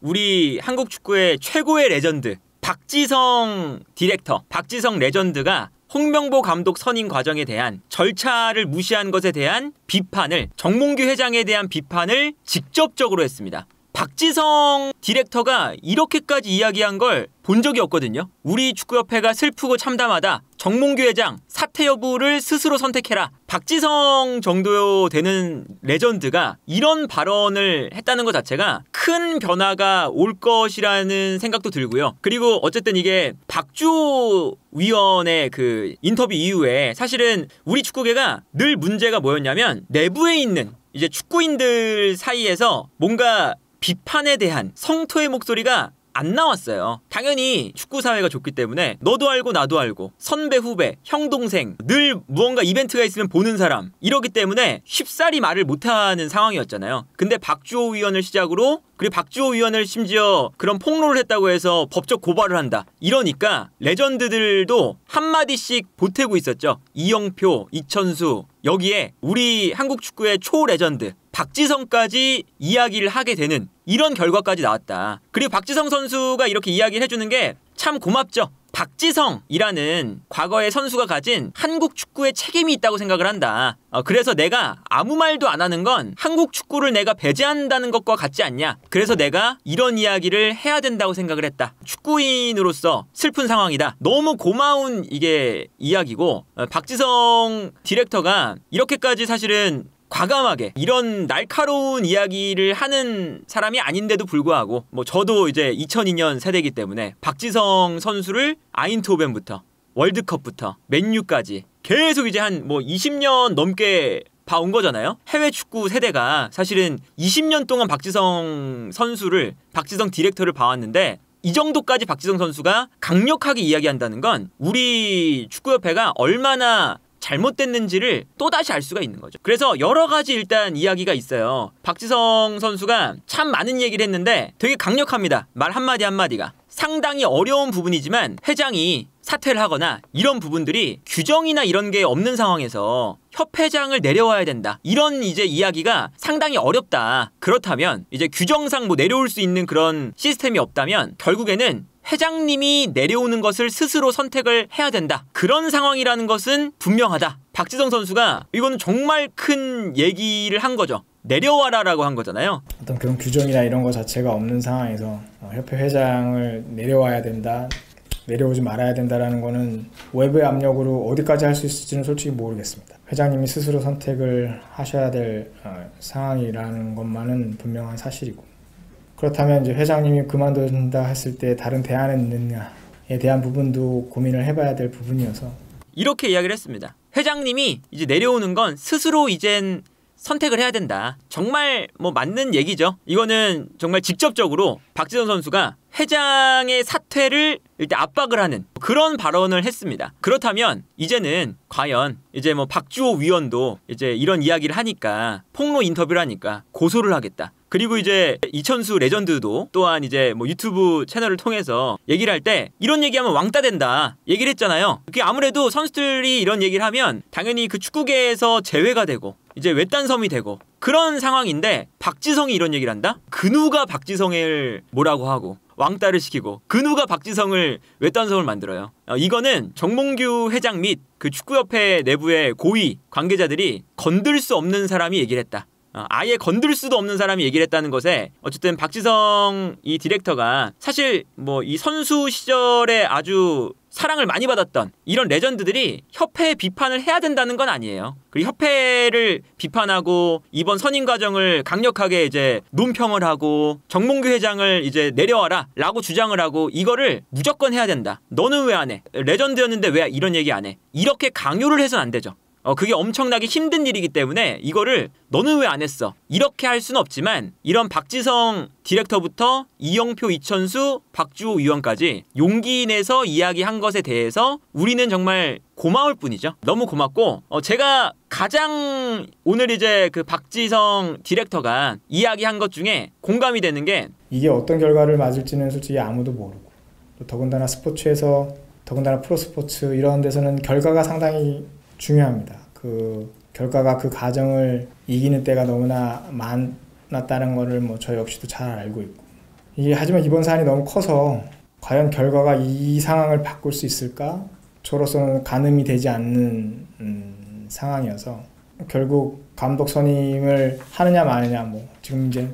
우리 한국 축구의 최고의 레전드 박지성 디렉터, 박지성 레전드가 홍명보 감독 선임 과정에 대한 절차를 무시한 것에 대한 비판을, 정몽규 회장에 대한 비판을 직접적으로 했습니다. 박지성 디렉터가 이렇게까지 이야기한 걸 본 적이 없거든요. 우리 축구협회가 슬프고 참담하다. 정몽규 회장 사퇴 여부를 스스로 선택해라. 박지성 정도 되는 레전드가 이런 발언을 했다는 것 자체가 큰 변화가 올 것이라는 생각도 들고요. 그리고 어쨌든 이게 박주호 위원의 그 인터뷰 이후에 사실은 우리 축구계가 늘 문제가 뭐였냐면 내부에 있는 이제 축구인들 사이에서 뭔가 비판에 대한 성토의 목소리가 안 나왔어요. 당연히 축구 사회가 좋기 때문에 너도 알고 나도 알고 선배 후배 형 동생 늘 무언가 이벤트가 있으면 보는 사람 이러기 때문에 쉽사리 말을 못하는 상황이었잖아요. 근데 박주호 위원을 시작으로, 그리고 박주호 위원을 심지어 그런 폭로를 했다고 해서 법적 고발을 한다. 이러니까 레전드들도 한마디씩 보태고 있었죠. 이영표, 이천수, 여기에 우리 한국 축구의 초레전드 박지성까지 이야기를 하게 되는 이런 결과까지 나왔다. 그리고 박지성 선수가 이렇게 이야기를 해주는 게 참 고맙죠. 박지성이라는 과거의 선수가 가진 한국 축구에 책임이 있다고 생각을 한다. 그래서 내가 아무 말도 안 하는 건 한국 축구를 내가 배제한다는 것과 같지 않냐. 그래서 내가 이런 이야기를 해야 된다고 생각을 했다. 축구인으로서 슬픈 상황이다. 너무 고마운 이게 이야기고, 박지성 디렉터가 이렇게까지 사실은 과감하게 이런 날카로운 이야기를 하는 사람이 아닌데도 불구하고 뭐 저도 이제 2002년 세대이기 때문에 박지성 선수를 아인트호벤부터 월드컵부터 맨유까지 계속 이제 한 뭐 20년 넘게 봐온 거잖아요. 해외 축구 세대가 사실은 20년 동안 박지성 선수를, 박지성 디렉터를 봐왔는데 이 정도까지 박지성 선수가 강력하게 이야기한다는 건 우리 축구협회가 얼마나 잘못됐는지를 또다시 알 수가 있는 거죠. 그래서 여러 가지 일단 이야기가 있어요. 박지성 선수가 참 많은 얘기를 했는데 되게 강력합니다. 말 한마디 한마디가. 상당히 어려운 부분이지만 회장이 사퇴를 하거나 이런 부분들이 규정이나 이런 게 없는 상황에서 협회장을 내려와야 된다. 이런 이제 이야기가 상당히 어렵다. 그렇다면 이제 규정상 뭐 내려올 수 있는 그런 시스템이 없다면 결국에는 회장님이 내려오는 것을 스스로 선택을 해야 된다. 그런 상황이라는 것은 분명하다. 박지성 선수가 이거는 정말 큰 얘기를 한 거죠. 내려와라라고 한 거잖아요. 어떤 그런 규정이나 이런 거 자체가 없는 상황에서 협회 회장을 내려와야 된다, 내려오지 말아야 된다라는 거는 외부의 압력으로 어디까지 할 수 있을지는 솔직히 모르겠습니다. 회장님이 스스로 선택을 하셔야 될 상황이라는 것만은 분명한 사실이고, 그렇다면 이제 회장님이 그만둔다 했을 때 다른 대안은 있느냐에 대한 부분도 고민을 해봐야 될 부분이어서 이렇게 이야기를 했습니다. 회장님이 이제 내려오는 건 스스로 이젠 선택을 해야 된다. 정말 뭐 맞는 얘기죠. 이거는 정말 직접적으로 박지성 선수가 회장의 사퇴를 일단 압박을 하는 그런 발언을 했습니다. 그렇다면 이제는 과연 이제 뭐 박주호 위원도 이제 이런 이야기를 하니까, 폭로 인터뷰를 하니까 고소를 하겠다. 그리고 이제 이천수 레전드도 또한 이제 뭐 유튜브 채널을 통해서 얘기를 할 때 이런 얘기하면 왕따 된다 얘기를 했잖아요. 그게 아무래도 선수들이 이런 얘기를 하면 당연히 그 축구계에서 제외가 되고 이제 외딴섬이 되고 그런 상황인데, 박지성이 이런 얘기를 한다? 그 누가 박지성을 뭐라고 하고 왕따를 시키고 그 누가 박지성을 외딴섬을 만들어요. 이거는 정몽규 회장 및 그 축구협회 내부의 고위 관계자들이 건들 수 없는 사람이 얘기를 했다. 아예 건들 수도 없는 사람이 얘기를 했다는 것에 어쨌든 박지성 이 디렉터가 사실 뭐 이 선수 시절에 아주 사랑을 많이 받았던 이런 레전드들이 협회 비판을 해야 된다는 건 아니에요. 그리고 협회를 비판하고 이번 선임 과정을 강력하게 이제 논평을 하고 정몽규 회장을 이제 내려와라 라고 주장을 하고 이거를 무조건 해야 된다. 너는 왜 안 해? 레전드였는데 왜 이런 얘기 안 해? 이렇게 강요를 해서는 안 되죠. 그게 엄청나게 힘든 일이기 때문에 이거를 너는 왜 안 했어? 이렇게 할 수는 없지만 이런 박지성 디렉터부터 이영표, 이천수, 박주호 위원까지 용기 내서 이야기한 것에 대해서 우리는 정말 고마울 뿐이죠. 너무 고맙고 제가 가장 오늘 이제 그 박지성 디렉터가 이야기한 것 중에 공감이 되는 게, 이게 어떤 결과를 맞을지는 솔직히 아무도 모르고, 또 더군다나 스포츠에서, 더군다나 프로스포츠 이런 데서는 결과가 상당히 중요합니다. 그 결과가 그 과정을 이기는 때가 너무나 많았다는 거를 뭐 저 역시도 잘 알고 있고, 하지만 이번 사안이 너무 커서 과연 결과가 이 상황을 바꿀 수 있을까? 저로서는 가늠이 되지 않는 상황이어서 결국 감독 선임을 하느냐 마느냐 지금 이제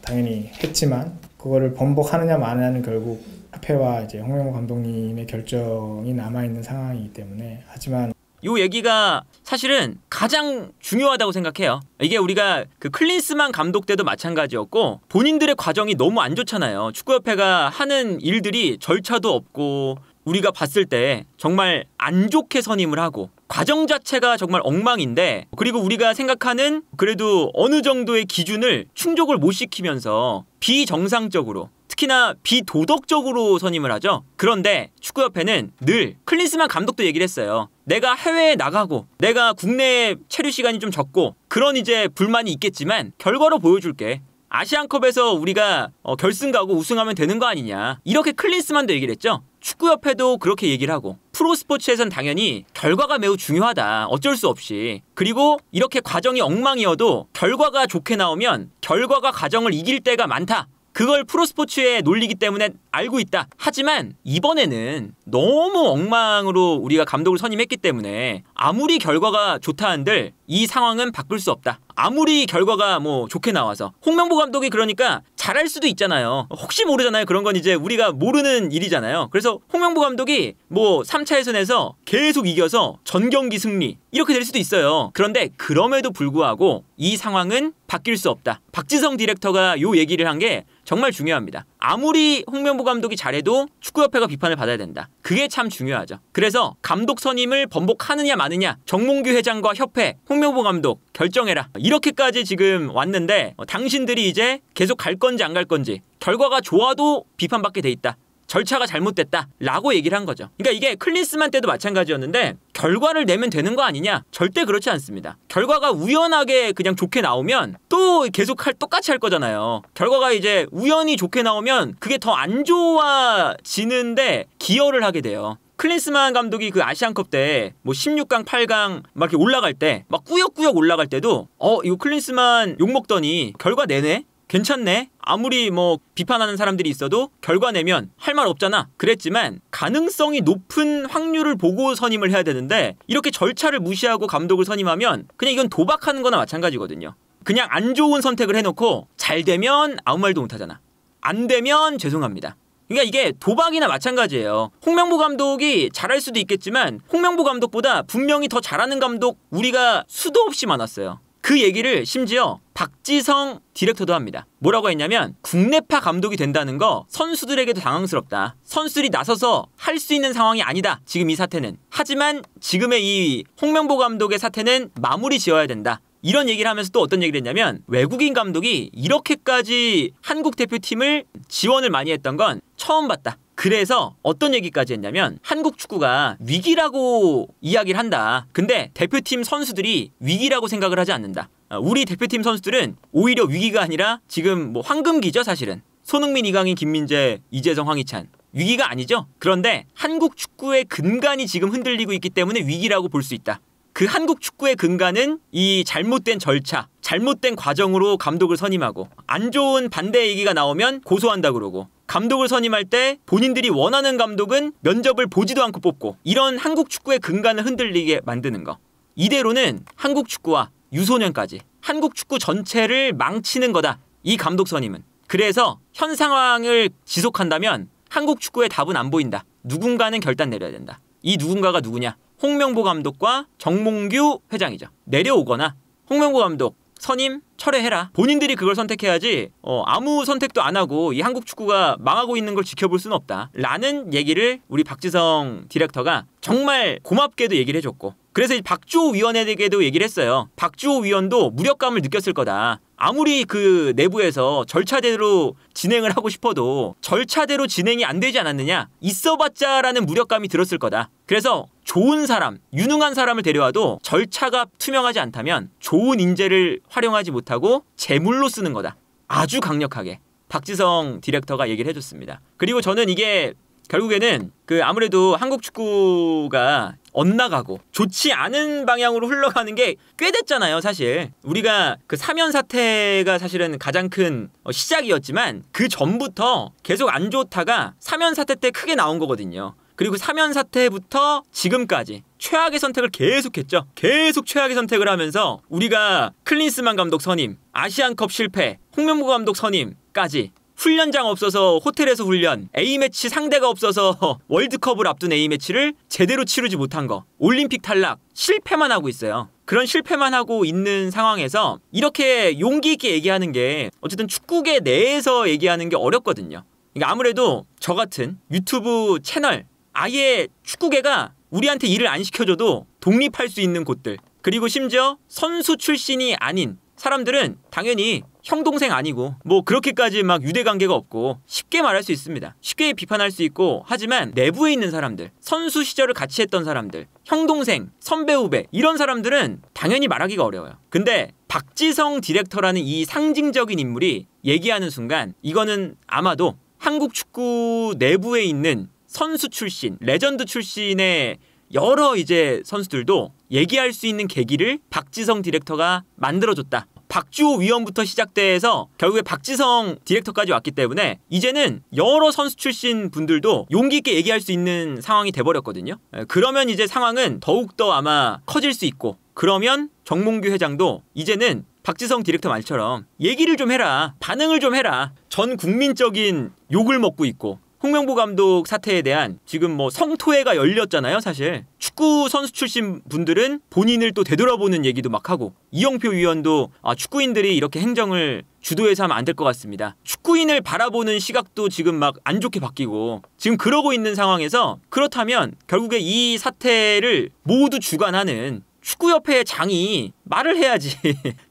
당연히 했지만 그거를 번복하느냐 마느냐는 결국 협회와 이제 홍명보 감독님의 결정이 남아 있는 상황이기 때문에 하지만 요 얘기가 사실은 가장 중요하다고 생각해요. 이게 우리가 그 클린스만 감독 때도 마찬가지였고 본인들의 과정이 너무 안 좋잖아요. 축구협회가 하는 일들이 절차도 없고 우리가 봤을 때 정말 안 좋게 선임을 하고 과정 자체가 정말 엉망인데 그리고 우리가 생각하는 그래도 어느 정도의 기준을 충족을 못 시키면서 비정상적으로 특히나 비도덕적으로 선임을 하죠. 그런데 축구협회는 늘 클린스만 감독도 얘기를 했어요. 내가 해외에 나가고 내가 국내 체류 시간이 좀 적고 그런 이제 불만이 있겠지만 결과로 보여줄게. 아시안컵에서 우리가 결승 가고 우승하면 되는 거 아니냐. 이렇게 클린스만도 얘기를 했죠. 축구협회도 그렇게 얘기를 하고 프로스포츠에선 당연히 결과가 매우 중요하다. 어쩔 수 없이. 그리고 이렇게 과정이 엉망이어도 결과가 좋게 나오면 결과가 과정을 이길 때가 많다. 그걸 프로스포츠의 논리이기 때문에 알고 있다. 하지만 이번에는 너무 엉망으로 우리가 감독을 선임했기 때문에 아무리 결과가 좋다 한들 이 상황은 바꿀 수 없다. 아무리 결과가 좋게 나와서 홍명보 감독이 그러니까 잘할 수도 있잖아요. 혹시 모르잖아요. 그런 건 이제 우리가 모르는 일이잖아요. 그래서 홍명보 감독이 3차 예선에서 계속 이겨서 전 경기 승리 이렇게 될 수도 있어요. 그런데 그럼에도 불구하고 이 상황은 바뀔 수 없다. 박지성 디렉터가 요 얘기를 한 게 정말 중요합니다. 아무리 홍명보 감독이 잘해도 축구협회가 비판을 받아야 된다. 그게 참 중요하죠. 그래서 감독 선임을 번복하느냐 마느냐 정몽규 회장과 협회, 홍명보 감독 결정해라. 이렇게까지 지금 왔는데 당신들이 이제 계속 갈 건지 안 갈 건지 결과가 좋아도 비판받게 돼 있다. 절차가 잘못됐다 라고 얘기를 한 거죠. 그러니까 이게 클린스만 때도 마찬가지였는데 결과를 내면 되는 거 아니냐? 절대 그렇지 않습니다. 결과가 우연하게 그냥 좋게 나오면 또 계속 똑같이 할 거잖아요. 결과가 이제 우연히 좋게 나오면 그게 더 안 좋아지는데 기여를 하게 돼요. 클린스만 감독이 그 아시안컵 때 16강, 8강 막 이렇게 올라갈 때 막 꾸역꾸역 올라갈 때도 이거 클린스만 욕먹더니 결과 내네? 괜찮네? 아무리 비판하는 사람들이 있어도 결과 내면 할 말 없잖아. 그랬지만 가능성이 높은 확률을 보고 선임을 해야 되는데 이렇게 절차를 무시하고 감독을 선임하면 그냥 이건 도박하는 거나 마찬가지거든요. 그냥 안 좋은 선택을 해놓고 잘 되면 아무 말도 못하잖아. 안 되면 죄송합니다. 그러니까 이게 도박이나 마찬가지예요. 홍명보 감독이 잘할 수도 있겠지만 홍명보 감독보다 분명히 더 잘하는 감독 우리가 수도 없이 많았어요. 그 얘기를 심지어 박지성 디렉터도 합니다. 뭐라고 했냐면 국내파 감독이 된다는 거 선수들에게도 당황스럽다. 선수들이 나서서 할 수 있는 상황이 아니다. 지금 이 사태는. 하지만 지금의 이 홍명보 감독의 사태는 마무리 지어야 된다. 이런 얘기를 하면서 또 어떤 얘기를 했냐면 외국인 감독이 이렇게까지 한국 대표팀을 지원을 많이 했던 건 처음 봤다. 그래서 어떤 얘기까지 했냐면 한국 축구가 위기라고 이야기를 한다. 근데 대표팀 선수들이 위기라고 생각을 하지 않는다. 우리 대표팀 선수들은 오히려 위기가 아니라 지금 황금기죠 사실은. 손흥민, 이강인, 김민재, 이재성, 황희찬. 위기가 아니죠. 그런데 한국 축구의 근간이 지금 흔들리고 있기 때문에 위기라고 볼 수 있다. 그 한국 축구의 근간은 이 잘못된 절차, 잘못된 과정으로 감독을 선임하고 안 좋은 반대 얘기가 나오면 고소한다 그러고 감독을 선임할 때 본인들이 원하는 감독은 면접을 보지도 않고 뽑고 이런 한국 축구의 근간을 흔들리게 만드는 거. 이대로는 한국 축구와 유소년까지 한국 축구 전체를 망치는 거다. 이 감독 선임은. 그래서 현 상황을 지속한다면 한국 축구의 답은 안 보인다. 누군가는 결단 내려야 된다. 이 누군가가 누구냐? 홍명보 감독과 정몽규 회장이죠. 내려오거나 홍명보 감독 선임 철회해라. 본인들이 그걸 선택해야지 아무 선택도 안 하고 이 한국 축구가 망하고 있는 걸 지켜볼 수는 없다. 라는 얘기를 우리 박지성 디렉터가 정말 고맙게도 얘기를 해줬고 그래서 박주호 위원에게도 얘기를 했어요. 박주호 위원도 무력감을 느꼈을 거다. 아무리 그 내부에서 절차대로 진행을 하고 싶어도 절차대로 진행이 안 되지 않았느냐. 있어봤자라는 무력감이 들었을 거다. 그래서 좋은 사람, 유능한 사람을 데려와도 절차가 투명하지 않다면 좋은 인재를 활용하지 못하고 재물로 쓰는 거다. 아주 강력하게 박지성 디렉터가 얘기를 해줬습니다. 그리고 저는 이게 결국에는 그 아무래도 한국 축구가 엇나가고 좋지 않은 방향으로 흘러가는 게 꽤 됐잖아요, 사실. 우리가 그 사면 사태가 사실은 가장 큰 시작이었지만 그 전부터 계속 안 좋다가 사면 사태 때 크게 나온 거거든요. 그리고 사면 사태부터 지금까지 최악의 선택을 계속했죠. 계속 최악의 선택을 하면서 우리가 클린스만 감독 선임, 아시안컵 실패, 홍명보 감독 선임까지 훈련장 없어서 호텔에서 훈련, A매치 상대가 없어서 월드컵을 앞둔 A매치를 제대로 치르지 못한 거, 올림픽 탈락, 실패만 하고 있어요. 그런 실패만 하고 있는 상황에서 이렇게 용기 있게 얘기하는 게 어쨌든 축구계 내에서 얘기하는 게 어렵거든요. 그러니까 아무래도 저 같은 유튜브 채널, 아예 축구계가 우리한테 일을 안 시켜줘도 독립할 수 있는 곳들, 그리고 심지어 선수 출신이 아닌 사람들은 당연히 형 동생 아니고 뭐 그렇게까지 막 유대관계가 없고 쉽게 말할 수 있습니다. 쉽게 비판할 수 있고, 하지만 내부에 있는 사람들, 선수 시절을 같이 했던 사람들, 형 동생, 선배 후배 이런 사람들은 당연히 말하기가 어려워요. 근데 박지성 디렉터라는 이 상징적인 인물이 얘기하는 순간 이거는 아마도 한국 축구 내부에 있는 선수 출신, 레전드 출신의 여러 이제 선수들도 얘기할 수 있는 계기를 박지성 디렉터가 만들어줬다. 박주호 위원부터 시작돼서 결국에 박지성 디렉터까지 왔기 때문에 이제는 여러 선수 출신 분들도 용기 있게 얘기할 수 있는 상황이 돼버렸거든요. 그러면 이제 상황은 더욱더 아마 커질 수 있고, 그러면 정몽규 회장도 이제는 박지성 디렉터 말처럼 얘기를 좀 해라, 반응을 좀 해라. 전 국민적인 욕을 먹고 있고, 홍명보 감독 사태에 대한 지금 뭐 성토회가 열렸잖아요, 사실. 축구 선수 출신 분들은 본인을 또 되돌아보는 얘기도 막 하고, 이영표 위원도 축구인들이 이렇게 행정을 주도해서 하면 안 될 것 같습니다. 축구인을 바라보는 시각도 지금 막 안 좋게 바뀌고 지금 그러고 있는 상황에서, 그렇다면 결국에 이 사태를 모두 주관하는 축구협회의 장이 말을 해야지.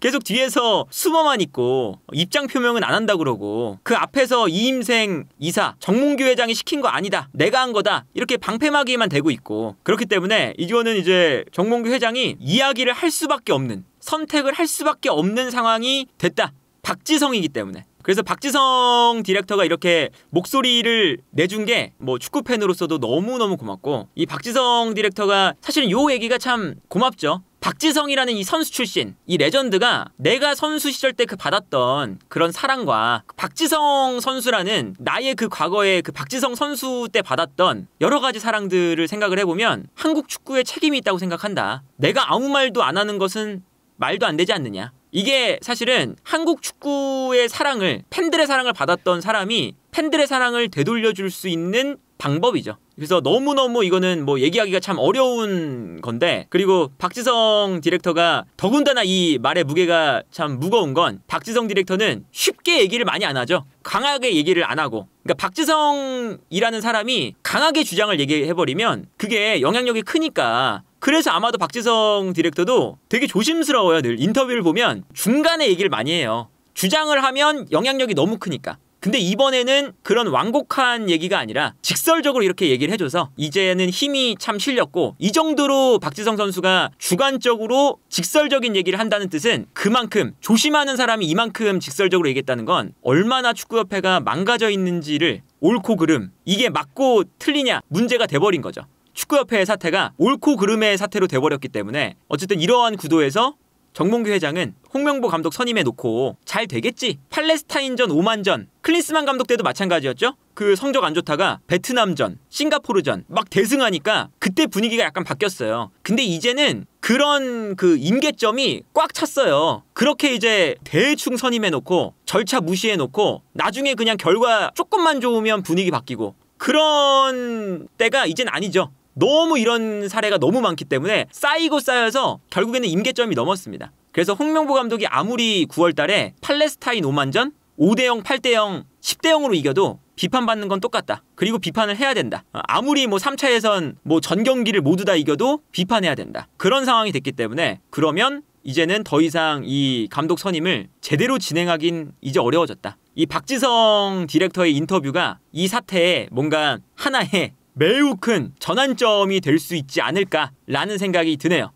계속 뒤에서 숨어만 있고 입장 표명은 안 한다 그러고, 그 앞에서 이임생 이사, 정몽규 회장이 시킨 거 아니다, 내가 한 거다, 이렇게 방패막이만 대고 있고, 그렇기 때문에 이거는 이제 정몽규 회장이 이야기를 할 수밖에 없는, 선택을 할 수밖에 없는 상황이 됐다. 박지성이기 때문에. 그래서 박지성 디렉터가 이렇게 목소리를 내준 게 뭐 축구 팬으로서도 너무너무 고맙고, 이 박지성 디렉터가 사실은 요 얘기가 참 고맙죠. 박지성이라는 이 선수 출신, 이 레전드가 내가 선수 시절 때 그 받았던 그런 사랑과 박지성 선수라는 나의 그 과거에 그 박지성 선수 때 받았던 여러 가지 사랑들을 생각을 해보면 한국 축구에 책임이 있다고 생각한다. 내가 아무 말도 안 하는 것은 말도 안 되지 않느냐. 이게 사실은 한국 축구의 사랑을, 팬들의 사랑을 받았던 사람이 팬들의 사랑을 되돌려줄 수 있는 방법이죠. 그래서 너무너무 이거는 뭐 얘기하기가 참 어려운 건데, 그리고 박지성 디렉터가 더군다나 이 말의 무게가 참 무거운 건, 박지성 디렉터는 쉽게 얘기를 많이 안 하죠. 강하게 얘기를 안 하고. 그러니까 박지성이라는 사람이 강하게 주장을 얘기해버리면 그게 영향력이 크니까, 그래서 아마도 박지성 디렉터도 되게 조심스러워요. 늘 인터뷰를 보면 중간에 얘기를 많이 해요. 주장을 하면 영향력이 너무 크니까. 근데 이번에는 그런 완곡한 얘기가 아니라 직설적으로 이렇게 얘기를 해줘서 이제는 힘이 참 실렸고, 이 정도로 박지성 선수가 주관적으로 직설적인 얘기를 한다는 뜻은 그만큼 조심하는 사람이 이만큼 직설적으로 얘기했다는 건 얼마나 축구협회가 망가져 있는지를, 옳고 그름, 이게 맞고 틀리냐 문제가 돼버린 거죠. 축구협회의 사태가 옳고 그름의 사태로 돼버렸기 때문에 어쨌든 이러한 구도에서 정몽규 회장은 홍명보 감독 선임해 놓고 잘 되겠지. 팔레스타인전, 오만전, 클린스만 감독 때도 마찬가지였죠. 그 성적 안 좋다가 베트남전, 싱가포르전 막 대승하니까 그때 분위기가 약간 바뀌었어요. 근데 이제는 그런 그 임계점이 꽉 찼어요. 그렇게 이제 대충 선임해 놓고 절차 무시해 놓고 나중에 그냥 결과 조금만 좋으면 분위기 바뀌고, 그런 때가 이젠 아니죠. 너무 이런 사례가 너무 많기 때문에 쌓이고 쌓여서 결국에는 임계점이 넘었습니다. 그래서 홍명보 감독이 아무리 9월 달에 팔레스타인 오만전 5대0, 8대0, 10대0으로 이겨도 비판받는 건 똑같다. 그리고 비판을 해야 된다. 아무리 뭐 3차 예선 뭐 전 경기를 모두 다 이겨도 비판해야 된다. 그런 상황이 됐기 때문에, 그러면 이제는 더 이상 이 감독 선임을 제대로 진행하긴 이제 어려워졌다. 이 박지성 디렉터의 인터뷰가 이 사태에 뭔가 하나의 매우 큰 전환점이 될 수 있지 않을까라는 생각이 드네요.